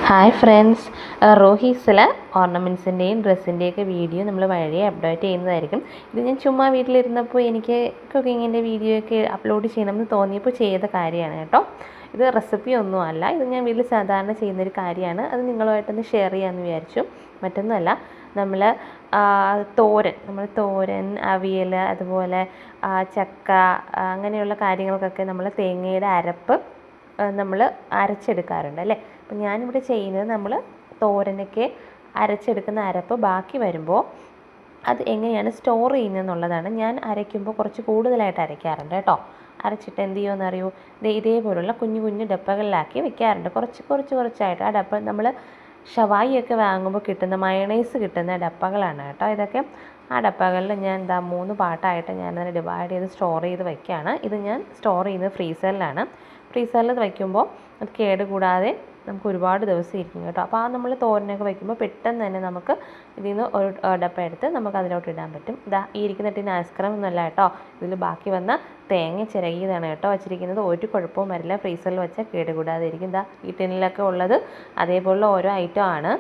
Hi friends, റോഹീസിൽ ഓർണമെൻറ്റ്സിൻ്റെയും ഡ്രസ്സിൻ്റെയൊക്കെ video നമ്മൾ വഴിയെ update ചെയ്യുന്നതായിരിക്കും. ഇത് ഞാൻ ചുമ്മാ വീട്ടിലിരുന്നപ്പോൾ എനിക്ക് കുക്കിങ്ങിൻ്റെ വീഡിയോ ഒക്കെ അപ്ലോഡ് ചെയ്യണമെന്ന് തോന്നിയപ്പോൾ ചെയ്ത കാര്യമാണ് കേട്ടോ. ഇത് റെസിപ്പി ഒന്നും അല്ല, ഇത് ഞാൻ വീട്ടിൽ സാധാരണ ചെയ്യുന്നൊരു കാര്യമാണ്. അത് നിങ്ങളുമായിട്ടൊന്ന് ഷെയർ ചെയ്യാമെന്ന് വിചാരിച്ചു. മറ്റൊന്നുമല്ല, നമ്മൾ തോരൻ, അവിയൽ, അതുപോലെ ചക്ക, അങ്ങനെയുള്ള കാര്യങ്ങൾക്കൊക്കെ നമ്മൾ തേങ്ങയുടെ അരപ്പ് നമ്മൾ അരച്ചെടുക്കാറുണ്ട് അല്ലേ. അപ്പം ഞാനിവിടെ ചെയ്യുന്നത്, നമ്മൾ തോരനൊക്കെ അരച്ചെടുക്കുന്ന അരപ്പ് ബാക്കി വരുമ്പോൾ അത് എങ്ങനെയാണ് സ്റ്റോർ ചെയ്യുന്നതെന്നുള്ളതാണ്. ഞാൻ അരയ്ക്കുമ്പോൾ കുറച്ച് കൂടുതലായിട്ട് അരയ്ക്കാറുണ്ട് കേട്ടോ. അരച്ചിട്ട് എന്ത് ചെയ്യുമെന്ന് അറിയൂ, ഇതേപോലുള്ള കുഞ്ഞു കുഞ്ഞു ഡപ്പകളിലാക്കി വെക്കാറുണ്ട്, കുറച്ചായിട്ട്. ആ ഡപ്പ നമ്മൾ ഷവായിയൊക്കെ വാങ്ങുമ്പോൾ കിട്ടുന്ന മയണൈസ് കിട്ടുന്ന ഡപ്പകളാണ് കേട്ടോ ഇതൊക്കെ. ആ ഡപ്പകളിൽ ഞാൻ 3 പാട്ടായിട്ട് ഞാനതിനെ ഡിവൈഡ് ചെയ്ത് സ്റ്റോർ ചെയ്ത് വയ്ക്കുകയാണ്. ഇത് ഞാൻ സ്റ്റോർ ചെയ്യുന്നത് ഫ്രീസറിലാണ്. ഫ്രീസറിൽ വയ്ക്കുമ്പോൾ അത് കേടുകൂടാതെ നമുക്ക് ഒരുപാട് ദിവസം ഇരിക്കും കേട്ടോ. അപ്പോൾ നമ്മൾ തോരനൊക്കെ വയ്ക്കുമ്പോൾ പെട്ടെന്ന് തന്നെ നമുക്ക് ഇതിൽ നിന്ന് ഒരു ഡപ്പ എടുത്ത് നമുക്ക് അതിലോട്ട് ഇടാൻ പറ്റും. ഈ ഇരിക്കുന്ന ടിന് ഐസ്ക്രീം ഒന്നുമല്ല കേട്ടോ, ഇതിൽ ബാക്കി വന്ന തേങ്ങ ചിരകിയതാണ് കേട്ടോ വച്ചിരിക്കുന്നത്. ഒരു കുഴപ്പവും വരില്ല, ഫ്രീസറിൽ വെച്ചാൽ കേടുകൂടാതെ ഇരിക്കും. ഈ ടിന്നിലൊക്കെ ഉള്ളത് അതേപോലുള്ള ഓരോ ഐറ്റം ആണ്.